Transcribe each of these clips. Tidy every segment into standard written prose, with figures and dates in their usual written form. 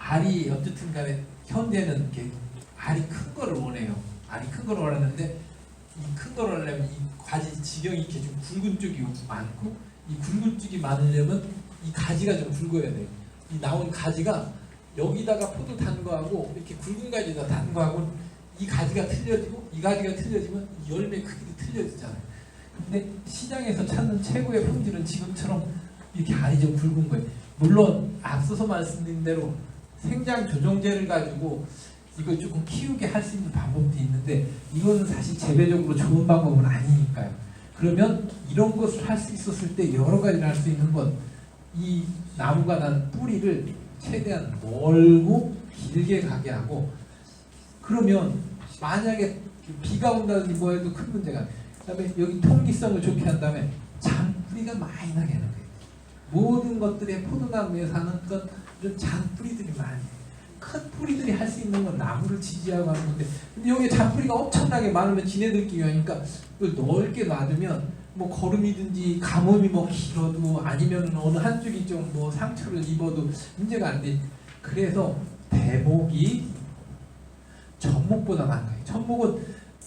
알이 어쨌든 간에 현대는 이렇게 알이 큰 거를 원해요. 알이 큰 거를 원하는데 이 큰 거를 하려면 이 가지 지경이 이렇게 좀 굵은 쪽이 많고 이 굵은 쪽이 많으려면 이 가지가 좀 굵어야 돼요. 이 나온 가지가 여기다가 포도 단 거하고 이렇게 굵은 가지에다 단 거하고 이 가지가 틀려지고 이 가지가 틀려지면 이 열매 크기도 틀려지잖아요. 근데 시장에서 찾는 최고의 품질은 지금처럼 이렇게 알이 좀 굵은 거예요. 물론 앞서서 말씀드린 대로 생장 조정제를 가지고 이걸 조금 키우게 할 수 있는 방법도 있는데 이거는 사실 재배적으로 좋은 방법은 아니니까요. 그러면 이런 것을 할 수 있었을 때 여러 가지를 할 수 있는 건 이 나무가 난 뿌리를 최대한 멀고 길게 가게 하고, 그러면 만약에 비가 온다든지 뭐 해도 큰 문제가, 그다음에 여기 통기성을 좋게 한 다음에 잔뿌리가 많이 나게 하는 거예요. 모든 것들의 포도나무에 사는 건 이런 잔뿌리들이 많이, 큰 뿌리들이 할 수 있는 건 나무를 지지하고 하는 건데, 근데 여기에 잔뿌리가 엄청나게 많으면 지네들끼리 하니까 넓게 놔두면 뭐 거름이든지 가뭄이 뭐 길어도 아니면 어느 한쪽이 좀 뭐 상처를 입어도 문제가 안 돼. 그래서 대목이 전목보다 많아요. 전목은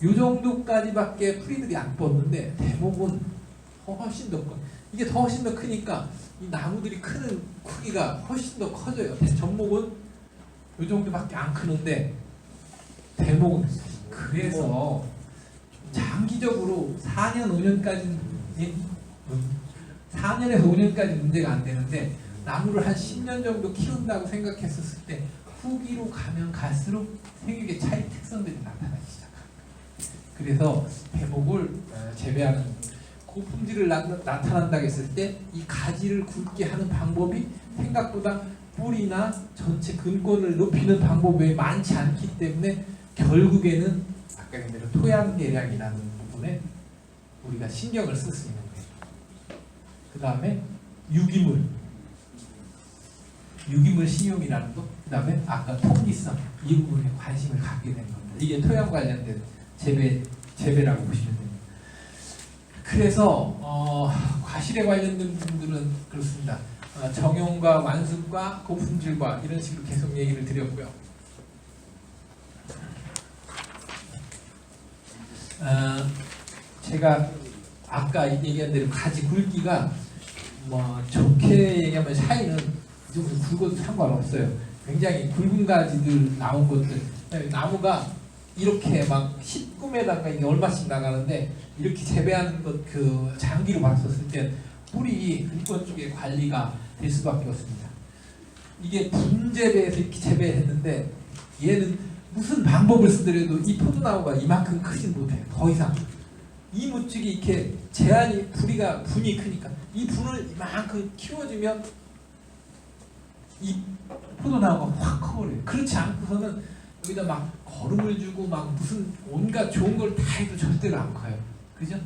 요 정도까지밖에 뿌리들이 안 뻗는데 대목은 훨씬 더 커. 이게 더 훨씬 더 크니까 이 나무들이 크는 크기가 훨씬 더 커져요. 전목은 요 정도밖에 안 크는데 대목은, 그래서 장기적으로 4년 5년까지는 4년에서 5년까지 문제가 안 되는데 나무를 한 10년 정도 키운다고 생각했었을 때 후기로 가면 갈수록 생육의 차이 특성들이 나타나기 시작합니다. 그래서 대목을 재배하는 고품질을 나타난다고 했을 때 이 가지를 굵게 하는 방법이 생각보다 뿌리나 전체 근권을 높이는 방법 외에 많지 않기 때문에 결국에는 아까 얘기한 대로 토양 계량이라는 부분에 우리가 신경을 쓸 수 있는 거예요. 그 다음에 유기물 신용이라는 것, 그 다음에 아까 통기성, 이 부분에 관심을 갖게 되는 겁니다. 이게 토양 관련된 재배라고 보시면 됩니다. 그래서 과실에 관련된 부분들은 그렇습니다. 정용과 완숙과 고품질과 이런 식으로 계속 얘기를 드렸고요. 제가 아까 얘기한 대로 가지 굵기가 뭐 좋게 얘기하면 샤인은 이 정도 굵어도 상관없어요. 굉장히 굵은 가지들 나온 것들, 나무가 이렇게 막 19m가 이게 얼마씩 나가는데 이렇게 재배하는 것 그 장기로 봤었을 때 뿌리 근권 쪽에 관리가 될 수밖에 없습니다. 이게 분재배에서 이렇게 재배했는데 얘는 무슨 방법을 쓰더라도 이 포도나무가 이만큼 크진 못해요. 더 이상 이 무쪽이 이렇게 제한이 분이 크니까 이 분을 이만큼 키워주면 이 포도나무가 확 커버려요. 그렇지 않고서는 여기다 막 거름을 주고 막 무슨 온갖 좋은 걸 다 해도 절대로 안 커요. 그죠?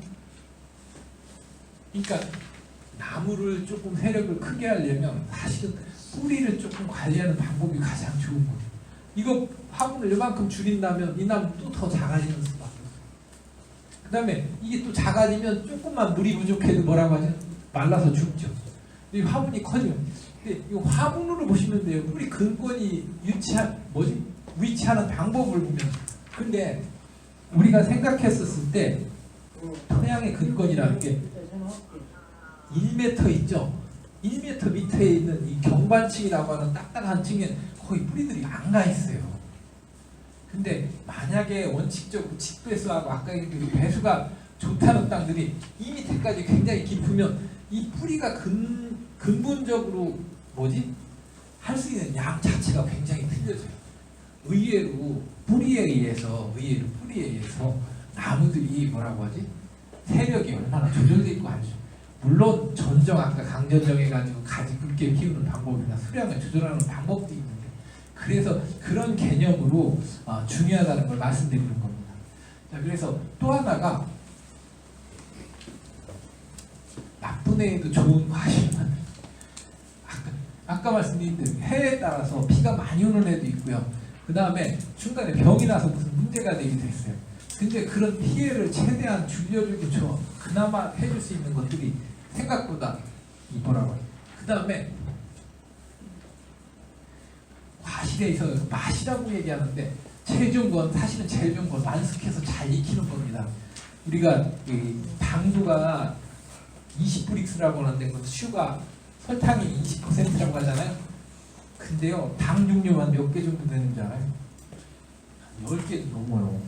그러니까 나무를 조금 세력을 크게 하려면 사실은 뿌리를 조금 관리하는 방법이 가장 좋은 거예요. 이거 화분을 이만큼 줄인다면 이 나무 또 더 작아지는 수밖에 없어요. 그 다음에 이게 또 작아지면 조금만 물이 부족해도 뭐라고 하죠? 말라서 죽죠. 이 화분이 커지면. 근데 이 화분으로 보시면 돼요. 뿌리 근권이 위치하는 방법을 보면. 근데 우리가 생각했었을 때 토양의 근권이라는 게 1m 있죠. 1m 밑에 있는 이 경관층이라고 하는 딱딱한 층에 거의 뿌리들이 안 가 있어요. 근데 만약에 원칙적으로 직배수하고 아까 얘기한 배수가 좋다는 땅들이 이 밑에까지 굉장히 깊으면 이 뿌리가 근본적으로 할 수 있는 양 자체가 굉장히 틀려져요. 의외로 뿌리에 의해서 나무들이 세력이 얼마나 조절되어 있고 하죠. 물론 전정 아까 강전정해가지고 가지 굵게 키우는 방법이나 수량을 조절하는 방법도 있는데, 그래서 그런 개념으로 중요하다는 걸 말씀드리는 겁니다. 자, 그래서 또 하나가 나쁜 애에도 좋은 과실은 아까 말씀드린 대로 해에 따라서 비가 많이 오는 애도 있고요. 그 다음에 중간에 병이 나서 무슨 문제가 되기도 했어요. 근데 그런 피해를 최대한 줄여주고 그나마 해줄 수 있는 것들이 생각보다 그 다음에 맛이 돼 있어요. 맛이라고 얘기하는데 제일 좋은 건 사실은 제일 좋은 건 완숙해서 잘 익히는 겁니다. 우리가 당도가 20브릭스라고 하는데 그 슈가 설탕이 20%라고 하잖아요. 근데요 당 종류만 몇 개 정도 되는 줄 알아요? 10개도 넘어요.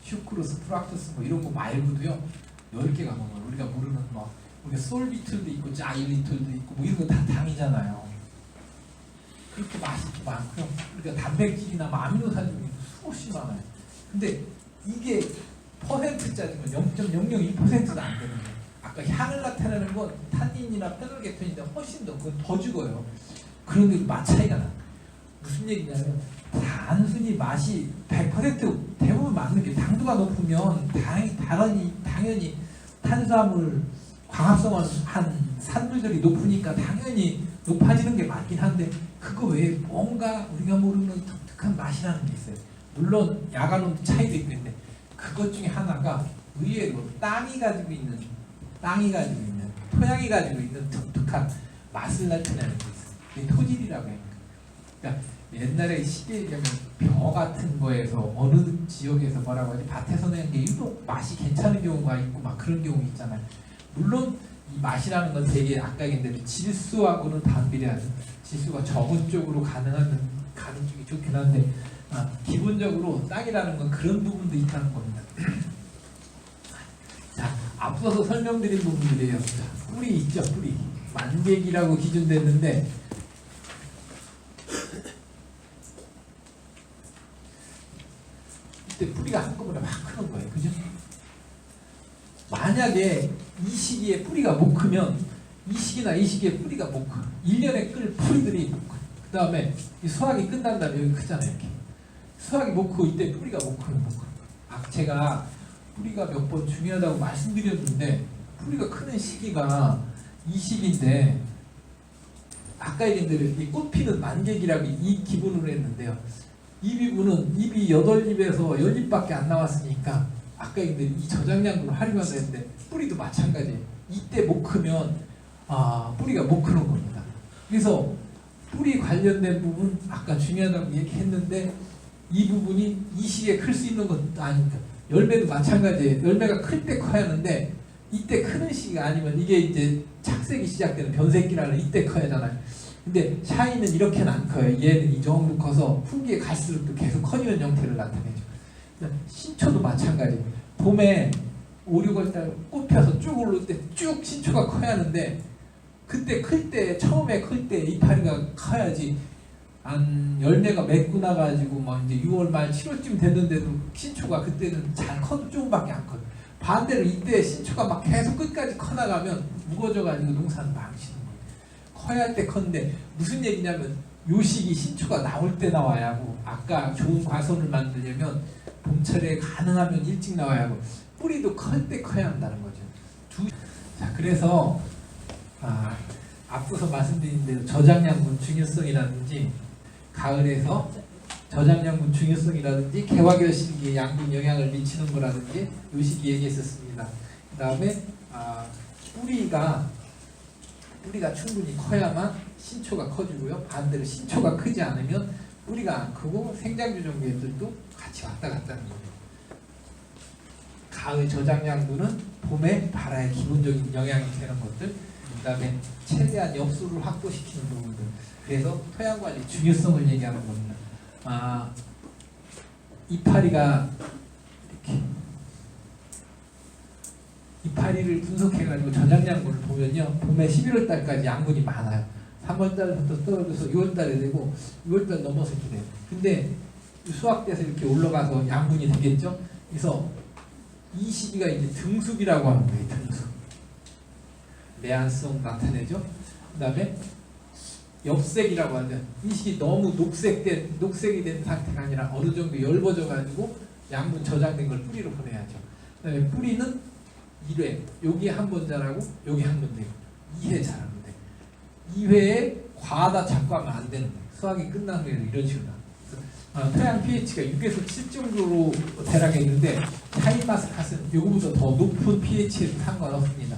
슈크로스, 프락토스 뭐 이런 거 말고도요 10개가 넘어요. 우리가 모르는 뭐 우리가 솔비툴도 있고 자일리툴도 있고 뭐 이런 거 다 당이잖아요. 그렇게 맛이 많고요. 그러니까 단백질이나 뭐 아미노산이 수없이 많아요. 근데 이게 퍼센트 짜지면 0.002%도 안 되는 거예요. 아까 향을 나타내는 건 탄닌이나 페놀케톤인데 훨씬 더 죽어요. 그런데 맛 차이가 나. 무슨 얘기냐면 단순히 맛이 100% 대부분 맞는 게 당도가 높으면 당연히 탄수화물 광합성한 산물들이 높으니까 당연히 높아지는 게 맞긴 한데 그거 외에 뭔가 우리가 모르는 독특한 맛이라는 게 있어요. 물론 야간온도 차이도 있는데 그것 중에 하나가 의외로 땅이 가지고 있는 토양이 가지고 있는 독특한 맛을 나타내는 게 있어요. 그게 토질이라고 해요. 그러니까 옛날에 쉽게 얘기하면 벼 같은 거에서 어느 지역에서 뭐라고 하지 밭에서 내는 게 유독 맛이 괜찮은 경우가 있고 막 그런 경우 있잖아요. 물론 이 맛이라는 건 되게 아까 얘기한 대로 질수하고는 반비례하죠. 질수가 적은 쪽으로 가는 쪽이 좋긴 한데 기본적으로 땅이라는 건 그런 부분도 있다는 겁니다. 자, 앞서서 설명드린 부분들이에요. 자, 뿌리 있죠, 뿌리. 만개기라고 기준됐는데 이때 뿌리가 한꺼번에 막 크는 거예요. 그죠? 만약에 이 시기에 뿌리가 못 크면 이 시기에 뿌리가 못 커. 1년에 끌 뿌리들이 못 커. 그 다음에 이 수확이 끝난 다음에 여기 크잖아요. 이렇게. 수확이 못 크고 이때 뿌리가 못 커요. 제가 뿌리가 몇 번 중요하다고 말씀드렸는데 뿌리가 크는 시기가 이 시기인데 아까 얘기한 대로 이 꽃피는 만개기라고 이 기분으로 했는데요. 이 부분은 잎이 8잎에서 10잎밖에 안 나왔으니까 아까 얘기한 대로 이 저장량으로 활용하자 했는데 뿌리도 마찬가지예요. 이때 못 크면 뿌리가 못 크는 겁니다. 그래서 뿌리 관련된 부분 아까 중요하다고 얘기했는데 이 부분이 이 시기에 클 수 있는 것도 아닙니다. 열매도 마찬가지예요. 열매가 클 때 커야 하는데 이때 크는 시기가 아니면 이게 이제 착색이 시작되는 변색기라는 이때 커야 하잖아요. 근데 샤인은 이렇게는 안 커요. 얘는 이 정도 커서 후기에 갈수록 또 계속 커지는 형태를 나타내죠. 신초도 마찬가지예요. 봄에 5, 6월달 꽃 펴서 쭉 오를 때 쭉 신초가 커야 하는데 그때 클 때 처음에 클 때 이파리가 커야지 열매가 맺고 나가지고 막 이제 6월 말 7월쯤 됐는데도 신초가 그때는 잘 커도 조금밖에 안 커요. 반대로 이때 신초가 막 계속 끝까지 커나가면 무거워져가지고 농사는 망치는 거예요. 커야 할 때 컸는데 무슨 얘기냐면 요 시기 신초가 나올 때 나와야 하고 아까 좋은 과선을 만들려면 봄철에 가능하면 일찍 나와야 하고 뿌리도 클 때 커야 한다는 거죠. 자, 그래서 앞서서 말씀드린 대로 저장량분 중요성이라든지 가을에서 저장량분 중요성이라든지 개화결 시기에 양분 영향을 미치는 거라든지 이 시기 얘기했었습니다. 그 다음에 뿌리가 충분히 커야만 신초가 커지고요. 반대로 신초가 크지 않으면 뿌리가 안 크고 생장주종류들도 같이 왔다 갔다 하는 거예요. 가을 저장량분은 봄에 발화에 기본적인 영향이 되는 것들, 그 다음에 최대한 엽수를 확보시키는 부분들. 그래서 토양관리 중요성을 얘기하는 겁니다. 이파리가 이렇게 이파리를 분석해가지고 저장량분을 보면요, 봄에 11월 달까지 양분이 많아요. 3월 달부터 떨어져서 6월 달에 되고 6월 달 넘어서 이렇게 돼요. 근데 수확돼서 이렇게 올라가서 양분이 되겠죠. 그래서 이 시기가 이제 등숙이라고 하는 거예요. 등숙. 내한성 나타내죠. 그 다음에 엽색이라고 하죠. 이 시기 너무 녹색이 된 상태가 아니라 어느 정도 열버져 가지고 양분 저장된 걸 뿌리로 보내야죠. 그 다음에 뿌리는 1회, 여기 한 번 자라고 여기 한 번 되고 2회 자라는데 2회에 과하다 자꾸 하면 안 되는 거예요. 수확이 끝난 후에는 이런 식으로 나와요. 토양 pH가 6에서 7 정도로 대략에 있는데 샤인마스카스는 요거보다 더 높은 pH에도 상관없습니다.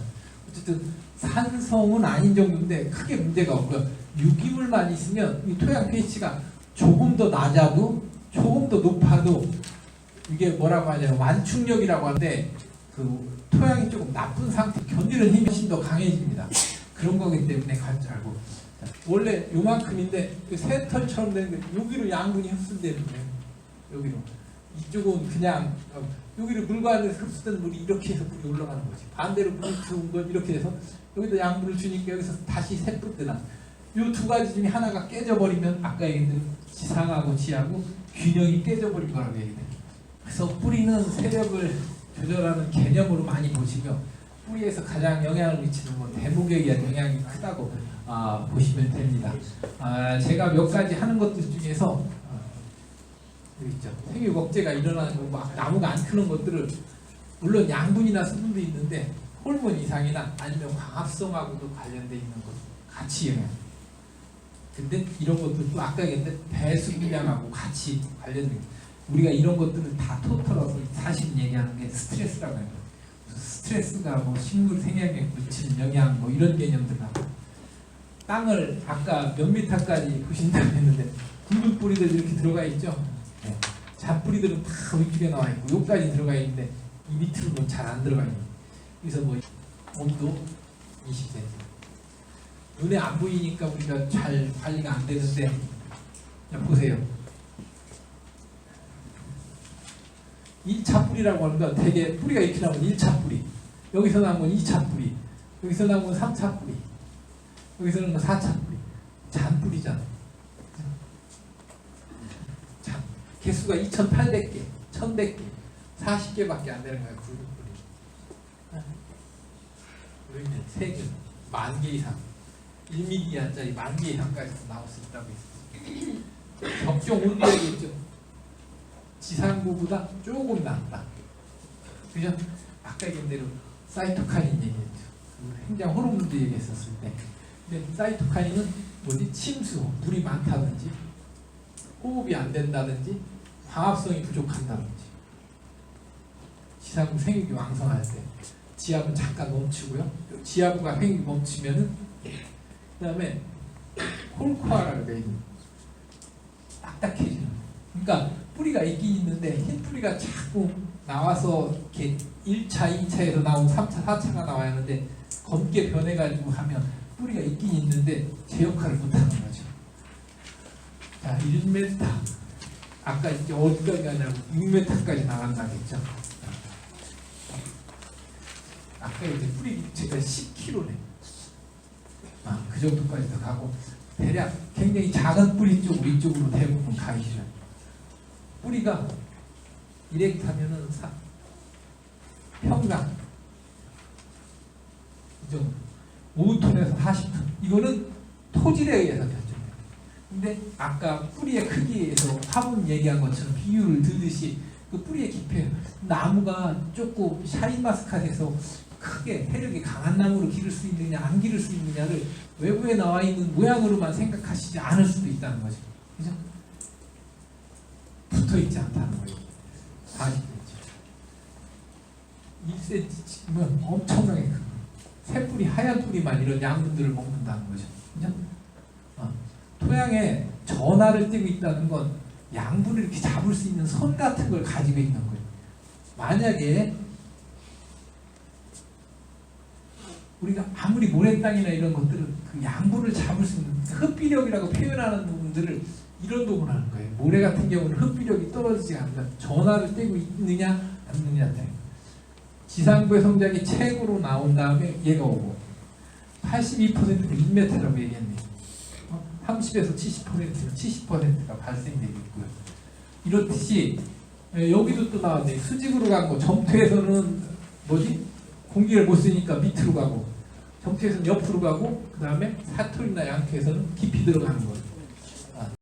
어쨌든 산성은 아닌 정도인데 크게 문제가 없고요. 유기물만 있으면 이 토양 pH가 조금 더 낮아도 조금 더 높아도 이게 뭐라고 하냐면 완충력이라고 하는데 그 토양이 조금 나쁜 상태 견디는 힘이 훨씬 더 강해집니다. 그런 거기 때문에 갈줄 알고 원래 요만큼인데 새털처럼 되는데 여기로 양분이 흡수되는 거예요. 여기로 이쪽은 그냥 여기를 물과 안에서 흡수된 물이 이렇게 해서 물이 올라가는 거지. 반대로 물이 들어온 건 이렇게 해서 여기다 양분을 주니까 여기서 다시 새뿌리나 요 두 가지 중에 하나가 깨져버리면 아까 얘기했던 지상하고 지하고 균형이 깨져버린 거라고 얘기해요. 그래서 뿌리는 세력을 조절하는 개념으로 많이 보시며 뿌리에서 가장 영향을 미치는 건 대목에 의한 영향이 크다고 보시면 됩니다. 제가 몇 가지 하는 것들 중에서 여기 있죠. 생육 억제가 일어나는 거, 막 나무가 안 크는 것들을 물론 양분이나 수분도 있는데 호르몬 이상이나 아니면 광합성하고도 관련돼 있는 것 같이 영향. 근데 이런 것들도 아까 얘기했는데 배수 분량하고 같이 관련된 우리가 이런 것들을 다 토털어서 사실 얘기하는 게 스트레스라고 해요. 스트레스가 뭐 식물 생양에 미치는 영향 뭐 이런 개념들하고 땅을 아까 몇 미터까지 보신다고 했는데 굵은 뿌리들 이렇게 들어가 있죠. 네. 잡뿌리들은 다 위쪽에 나와 있고 여기까지 들어가 있는데 이 밑으로는 잘 안 들어가 있는. 그래서 뭐 온도 20cm. 눈에 안 보이니까 우리가 잘 관리가 안 되는데 자 보세요. 1차 뿌리라고 하는 건 되게 뿌리가 이렇게 나오면 1차 뿌리, 여기서 나오면 2차 뿌리, 여기서 나오면 3차 뿌리, 여기서 나오면 4차 뿌리. 잔뿌리잖아. 잔. 개수가 2,800개, 1,100개, 40개밖에 안 되는 거야. 굵은 뿌리. 여기는 세균 10,000개 이상, 1mg짜리 10,000개 이상까지 나올 수 있다고 했어요. 적정 온도에겠죠. 지상부보다 조금 낫다. 그죠? 아까 얘기한 대로 사이토카닌 얘기했죠. 행장 호르몬도 얘기했었을 때. 근데 사이토카닌은 뭐지? 침수, 물이 많다든지 호흡이 안 된다든지 광합성이 부족한다든지 지상부 생육이 왕성할 때 지하부 잠깐 멈추고요. 지하부가 생육이 멈추면은 그 다음에 홀코아라고 되어 있는 딱딱해지는. 그러니까 뿌리가 있긴 있는데 흰 뿌리가 자꾸 나와서 이렇게 1차, 2차에서 나오고 3차, 4차가 나와야 하는데 검게 변해가지고 하면 뿌리가 있긴 있는데 제 역할을 못하는 거죠. 자, 1m. 아까 이제 어디까지 가냐면 6m까지 나간다고 했죠. 아까 이제 뿌리 제가 10kg네. 그 정도까지도 가고 대략 굉장히 작은 뿌리 쪽으로 이쪽으로 대부분 가기 싫어요. 뿌리가 이렇게 하면은 평당 좀 5톤에서 40톤. 이거는 토질에 의해서 결정돼요. 근데 아까 뿌리의 크기에서 화분 얘기한 것처럼 비율을 들듯이 그 뿌리의 깊이에 나무가 조금 샤인마스카트에서 크게 해력이 강한 나무로 기를 수 있느냐 안 기를 수 있느냐를 외부에 나와 있는 모양으로만 생각하시지 않을 수도 있다는 거죠. 그죠? 붙어 있지 않다는 거예요. 40cm. 1cm면 엄청나게 큰 거예요. 새 뿌리, 하얀 뿌리만 이런 양분들을 먹는다는 거죠. 그죠? 토양에 전하를 띄고 있다는 건 양분을 이렇게 잡을 수 있는 손 같은 걸 가지고 있는 거예요. 만약에 우리가 아무리 모래땅이나 이런 것들은 그 양분을 잡을 수 있는 흡비력이라고 표현하는 부분들을 이런 부분을 하는 거예요. 모래 같은 경우는 흡비력이 떨어지지 않는다. 전하를 떼고 있느냐 안 있느냐. 지상부의 성장이 최고로 나온 다음에 얘가 오고 82%가 1m라고 얘기했네요. 30에서 70%는 70%가 발생되고 있고요. 이렇듯이 여기도 또 나왔네. 수직으로 간 거. 점토에서는 뭐지? 공기를 못 쓰니까 밑으로 가고 점토에서는 옆으로 가고 그 다음에 사토리나 양토에서는 깊이 들어가는 거예요.